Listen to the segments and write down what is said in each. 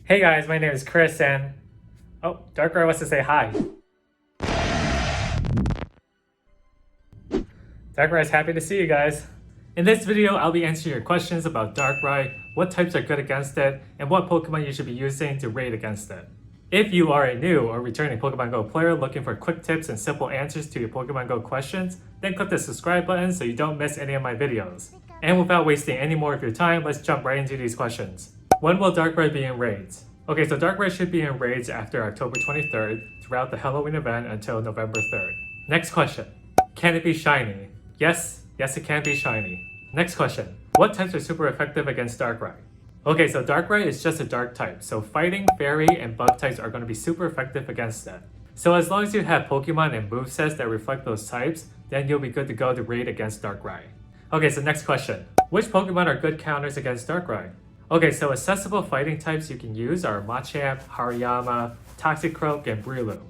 Hey guys, my name is Chris and... Oh, Darkrai wants to say hi. Darkrai is happy to see you guys. In this video, I'll be answering your questions about Darkrai, what types are good against it, and what Pokemon you should be using to raid against it. If you are a new or returning Pokemon GO player looking for quick tips and simple answers to your Pokemon GO questions, then click the subscribe button so you don't miss any of my videos. And without wasting any more of your time, let's jump right into these questions. When will Darkrai be in raids? Okay, so Darkrai should be in raids after October 23rd, throughout the Halloween event until November 3rd. Next question. Can it be shiny? Yes, it can be shiny. Next question. What types are super effective against Darkrai? Okay, so Darkrai is just a dark type, so fighting, fairy, and bug types are going to be super effective against it. So as long as you have Pokemon and movesets that reflect those types, then you'll be good to go to raid against Darkrai. Okay, so next question. Which Pokemon are good counters against Darkrai? Okay, so accessible fighting types you can use are Machamp, Hariyama, Toxicroak, and Breloom.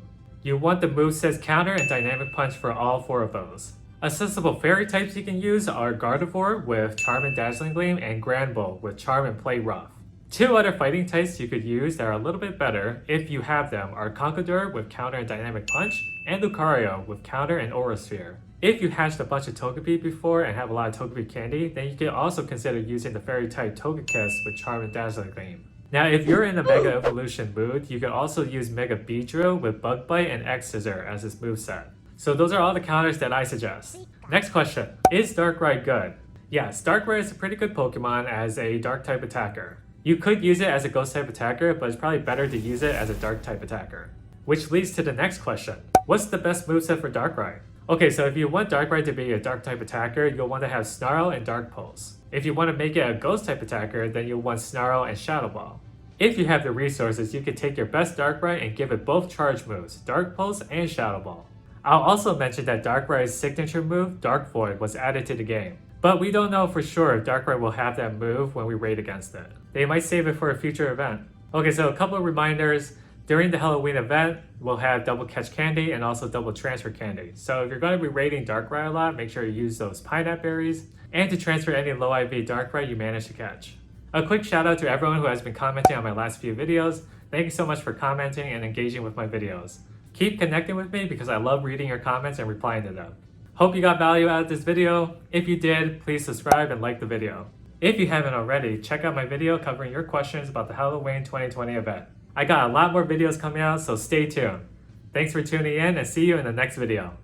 You want the moveset's counter and dynamic punch for all four of those. Accessible fairy types you can use are Gardevoir with Charm and Dazzling Gleam and Granbull with Charm and Play Rough. Two other fighting types you could use that are a little bit better, if you have them, are Conkeldurr with counter and dynamic punch, and Lucario with counter and Aura Sphere. If you hatched a bunch of Togepi before and have a lot of Togepi candy, then you can also consider using the fairy type Togekiss with Charm and Dazzling Gleam. Now if you're in a Mega Evolution mood, you can also use Mega Beedrill with Bug Bite and X-Scissor as its moveset. So those are all the counters that I suggest. Next question. Is Darkrai good? Yes, Darkrai is a pretty good Pokemon as a dark type attacker. You could use it as a ghost type attacker, but it's probably better to use it as a dark type attacker. Which leads to the next question. What's the best moveset for Darkrai? Okay, so if you want Darkrai to be a dark type attacker, you'll want to have Snarl and Dark Pulse. If you want to make it a ghost type attacker, then you'll want Snarl and Shadow Ball. If you have the resources, you can take your best Darkrai and give it both charge moves, Dark Pulse and Shadow Ball. I'll also mention that Darkrai's signature move, Dark Void, was added to the game. But we don't know for sure if Darkrai will have that move when we raid against it. They might save it for a future event. Okay, so a couple of reminders. During the Halloween event, we'll have double catch candy and also double transfer candy. So if you're going to be raiding Darkrai a lot, make sure you use those pineapple berries and to transfer any low IV Darkrai you manage to catch. A quick shout out to everyone who has been commenting on my last few videos. Thank you so much for commenting and engaging with my videos. Keep connecting with me because I love reading your comments and replying to them. Hope you got value out of this video. If you did, please subscribe and like the video. If you haven't already, check out my video covering your questions about the Halloween 2020 event. I got a lot more videos coming out, so stay tuned. Thanks for tuning in and see you in the next video.